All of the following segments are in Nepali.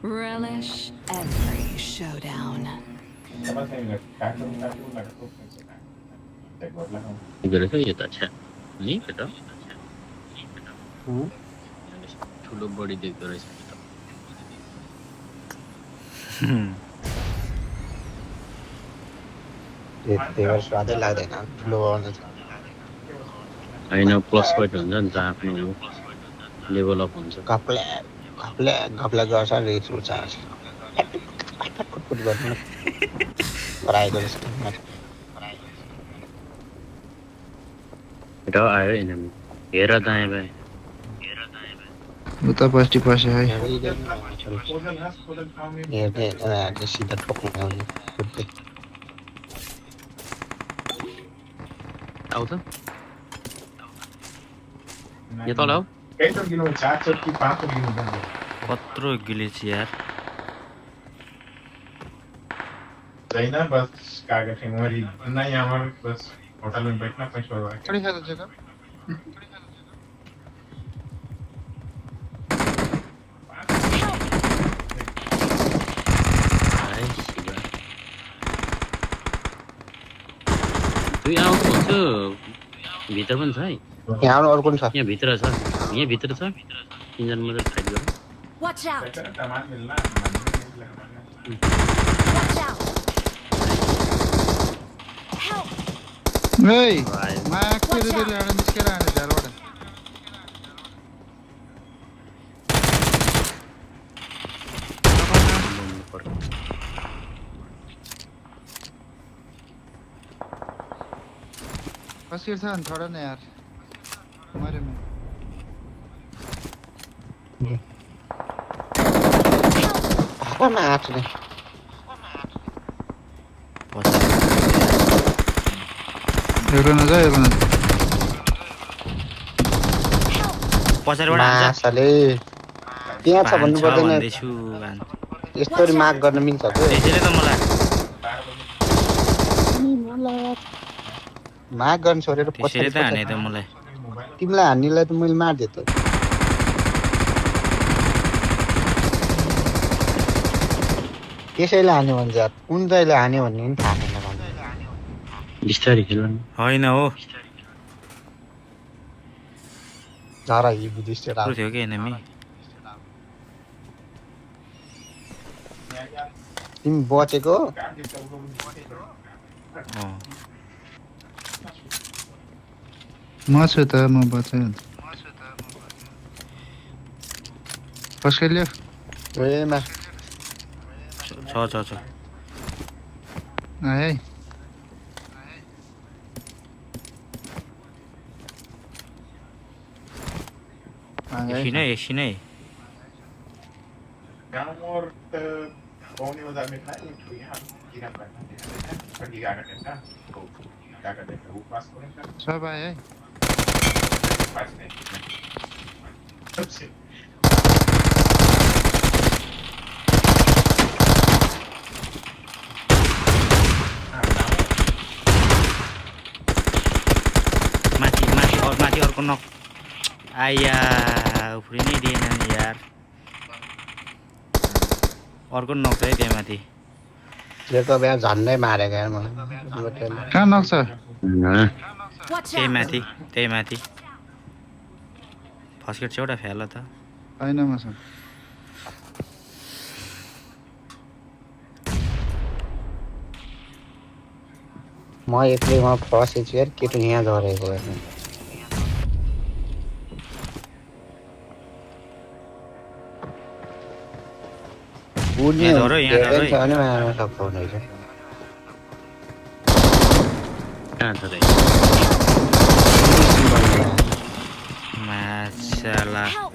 Relish every showdown. Gara sa यो त छ्या नि के त ठुलो बडी देख्दो रहेछ नि त त्यही स्वादै लाग्दैन ठुलो बनाउनु हैन प्लस पोइन्ट हुन्छ नि त आफ्नो लेभल अप हुन्छ घप्ला गर्छ रिस उठ्छ फटफट गर्नु पराएको जस्तो र आयो एनिमी हेर दाएँ बाएँ उता पस्टी पसे है हेर्ने सिधा ठोक्नु आउने कुद्दै आउ त यो तल आऊ कत्रो गिलेछ यार Zaina बस कागज है हमारी नहीं हमारे बस होटल में बैठना पैसा हुआ है खड़ी खादा जगह आइ शिवा दुई आउट भन्छ भित्र पनि छ है यहाँ आउनु अरू पनि छ यहाँ भित्र छ तीनजना मात्रै फाइट गरौँ Watch out! टमाटर मिलना Watch out! Help! ए आयो माक्तिर ल्याएर निस्केर आने झारबाट बोल्नु पर्यो कसिर छ नि छोड न यार मरे म हातमा आँट्ने हेर्नु न पछाडिबाट हान्छ मासले त्यहाँ छ भन्नु पर्दैन भन्दैछु यस्तरी माग गर्न मिल्छ त त्यसैले त मलाई माग गर्न छोडेर त्यसैले त हाने त मलाई तिमीलाई हान्नेलाई त मैले मारिदिएँ त त्यसैले हान्यो भने चाहिँ कुन चाहिँले हान्यो भन्ने पनि थाहा छैन मलाई बिस्तारै खेल होइन हो झरा हि बुद्धिस्ट ठुलो थियो कि एनिमी तिमी बचेको म छु त म बचाइहाल्छु कसले ल्यायो एमा छ आए एकछिनै गाँव और कौन ही बाजार में था एक तो यहाँ गिरा करना ठंडी का करना तो क्या करते हैं वो पास करेंगे सब आए है पास नहीं सबसे माथि अर्को नक आइया उफ्रिनै दिएन नि यार अर्को नक छ है त्यहाँ माथि त्यो बेला झन्डै मारेको यार मलाई कहाँ नक्छ Watch त्यही out! माथि फस्केट छ एउटा फ्याल त होइन मसँग म एक्लैमा फसेछु यार केटो यहाँ झरेको हेर्नु बुझ्ने यहाँ झरो, यहाँ झरो है। छ भने मार्न सक्छ हुनेछ कहाँ छ त माछाला Help!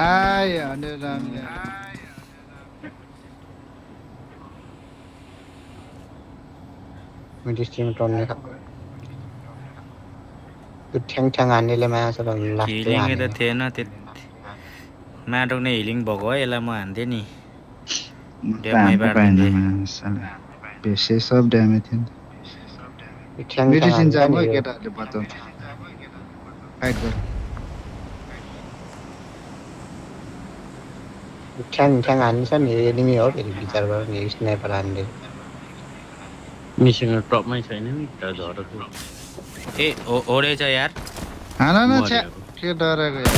आयो अनि रामले मिडिस्ट्रीमा टर्ने त्यो ठ्याङ हान्नेले माछा लाग्थ्यो हिलिङै त थिएन माटोक नै हिलिङ भएको है यसलाई म हान्थेँ नि ड्याममै बाँड्दिन्थेँ बेसे सब ड्यामेज थियो ठ्याङ मेडिसिन चाहिँ हो केटाहरूले बचाउँछ फाइट गर ठ्याङ हान्छ नि एनिमी हो फेरि विचार गर नि स्नाइपर हान्ने मिसँग टपमै छैन नि त झरेको ए हो रहेछ यार हान न छ्या मरेको। के डरेको यार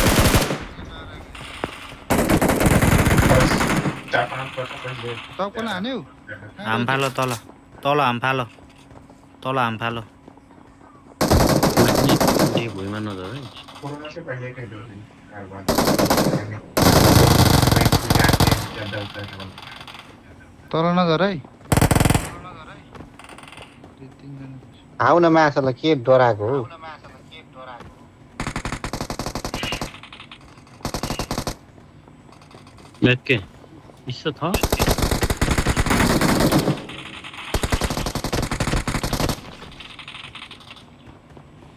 4-5 वर्ष पहिले टपको हान्यौ हामफालो तल तल हामफालो तल हामफालो जे भुइँमा नझर है कोरोना से पहले के दो दिन कारोबार तल नझर है आउन माछालाई के डराएको हो के यसो छ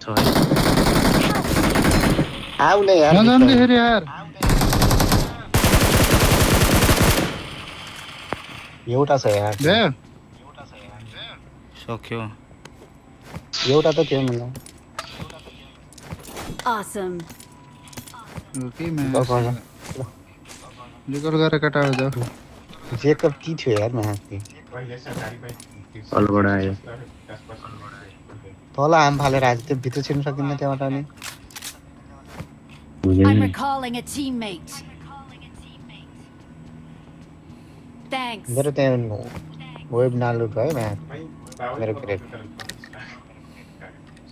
छ है आउन यार नजान्दै फेरि यार एउटा छ यार गयो सक्यो एउटा त थियो मलाई Awesome. ओके बगाउन। लिकर गरेर कटाएर जाऊ जेकब ती थियो यार माथि पहिले सरकारी बैंक तलबाट आयो 10% तल आम फालेर आज त्यो भित्र छिर्नु सकिन्न त्यहाँबाट अनि I'm recalling a teammate. Thanks. मेरो त्यहाँ वेब नालुट भयो म्याथ मेरो ग्रेड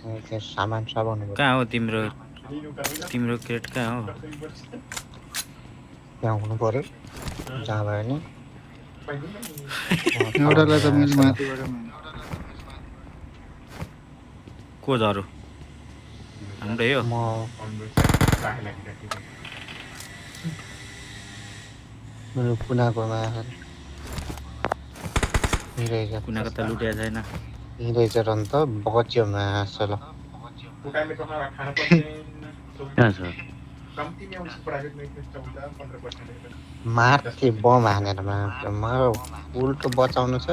त्यहाँ सामान सब हुनु कहाँ हो तिम्रो तिम्रो क्रेट कहाँ हो त्यहाँ हुनु पर्यो जहाँ भयो नि एउटालाई त मैले माथिबाट को झरो हाम्रै हो म मेरो कुनाकोमा कुनाको त लुटिया छैन यहीँ रहेछ र नि त बच्यो माछ ल उठाइ में तो हमारा खाना पड़ते कहाँ छ कम्ती में उस प्राइवेट में 14-15% माथि बम हानेर म उल्टो बचाउनु छ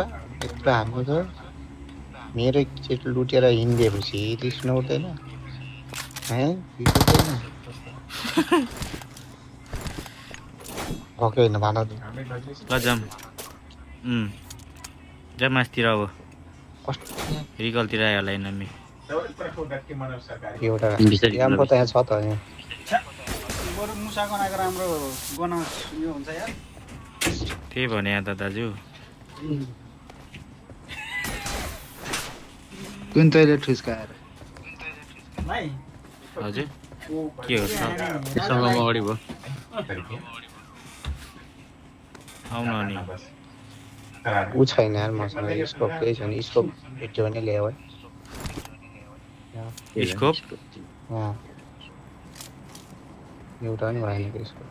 यत्रो हान्नु छ मेरो एकचोटि लुटेर हिँडिदिएपछि रिस नउठ्दैन है रिस उठ्दैन भकै होइन भाडा हमें लगे ल जाम जा मासतिर अब कस्तो रिकलतिर आयो होला इनामी तो इस पर होगा कि मानव सरकारी एउटा बिस्तारै यामको त यहाँ छ त यहाँ बरु मुसा बनाएको राम्रो बनाउँछ यो हुन्छ यार त्यही भने त दाजु कुन तैले ठुस्काएर भाइ हजुर के हो त यससँग अगाडि भयो तरीके आउन अनि बस करा ऊ छैन यार मसँग स्कोप केही छैन स्कोप भेट्यो भने ल्याऊ है स्कोप अँ। एउटा पनि भएन कि स्कोप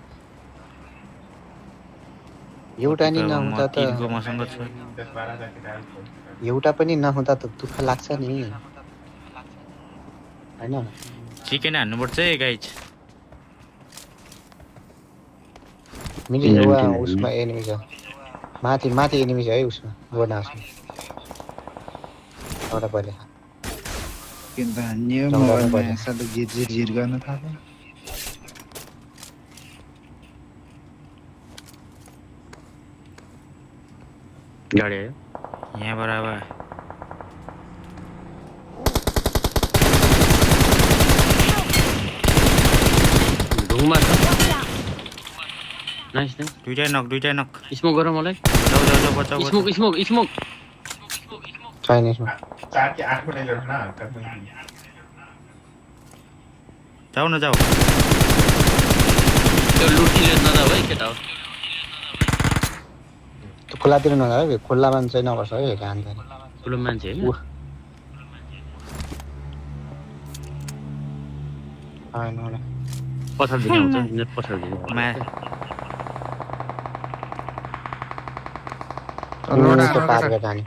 एउटा नि नहुँदा त तिनको मसँग छ 10-12 जाके डाल को एउटा पनि नहुँदा त दुःख लाग्छ नि होइन चिकन हान्नुपर्छ है गाइज मिली वा उसमा एनिमी छ माथि माथि एनिमी छ है उसमा गोनासमा एउटा पहिले किन त हान्यो चौरामा मोबाइलमा पर्यो। साथै झिर गर्न थाल्यो गाडी आयो यहाँबाट अब ढुङमा छ Watch out. नाइस नाइस दुइटै नक स्मोक गर मलाई जाऊ जाऊ जाऊ बचाऊ स्मोक स्मोक स्मोक छैन यसमा 4 के 8 में लड़ना तब नहीं जाऊ न जाऊ त्यो लुटिले नजाऊ है केटा हो त्यो खोलातिर नजा है खोलामा चाहिँ नबस्छ है हान्छ ठुलो मान्छे होइन होइन पछाडिदेखि आउँछ नेट पछाडिदेखि मा त्यो पार गरेर जाने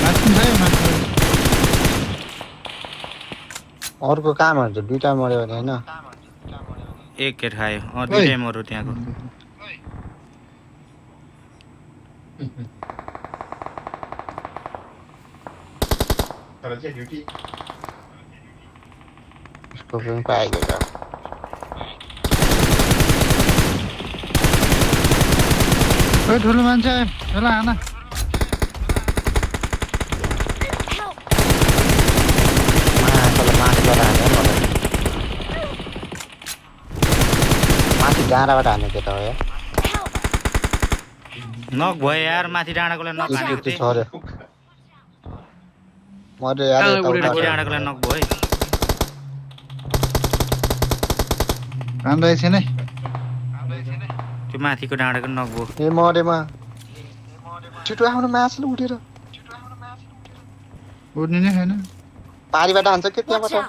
माथि छ माथि अर्को कामहरू त दुइटा मऱ्यो भने होइन एक केट खायो दुइटै मरु त्यहाँको तर चाहिँ ड्युटी पनि पाएको छ ओइ ठुलो मान्छे ल हान माथिबाट हाने मलाई माथि डाँडाबाट हानेको त हो यार नक भयो यार माथि डाँडाकोलाई नक Watch हानेको out. थिएँ छोड्यो मर्यो यार कहाँ उडेर माथि गयो? डाँडाकोलाई नक भयो हान रहेछ नै त्यो माथिको डाँडाको नक भयो ए मरेमा छिटो आउनु माछले उठेर उड्ने नै छैन पारीबाट हान्छ के Watch त्यहाँबाट out.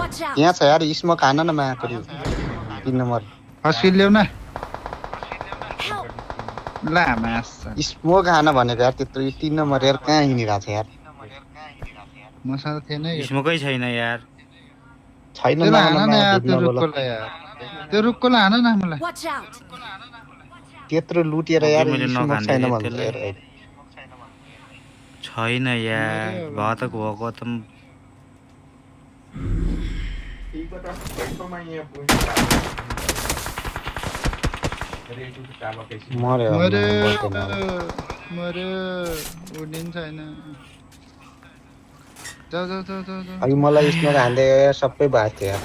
Watch out. यहाँ छ यार स्मोक हान न माकरी 3 नम्बर हस्किल ल्याउ न Help. ला मास स्मोक हान भनेको यार त्यत्रो 3 नम्बर यार कहाँ हिँडिरहेको छ यार मसँग थिएन यो स्मोकै छैन यार छैन त्यसलाई हान न यार त्यो नबोल रुखकोलाई यार त्यो रुखकोलाई हान न मलाई Watch out. त्यत्रो लुटेर यार मैले स्मोक नखाने छैन भन्छ त्यसलाई। यार छैन यार घातक भएको त Iku tuh, itu mainnya punya. Jadi itu kita lokasi. मर्यो मर्यो बोल्दैन अब। मर्यो उड्ने नि छैन जाऊ जाऊ जाऊ जाऊ जाऊ अघि मलाई स्मोक हान्दै सबै भएको थियो यार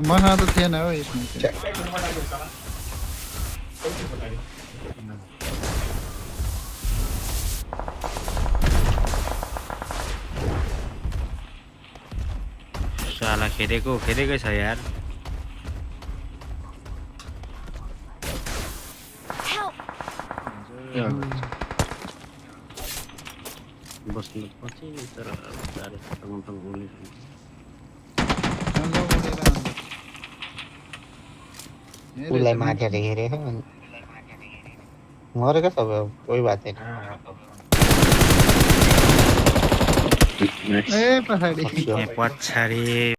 मसँग त थिएन हो यसमा छ्या। Kayak cuma lagi sana. Kayak cuma lagi. साला खेदेकै छ यार Help. बस्नु पछि तर बिस्तारै टङटङ उड्ने उसलाई माथि हेरेको मरेको सब कोही बात छैन Ah, Nice. ए पछाडि सक्यो। पछाडि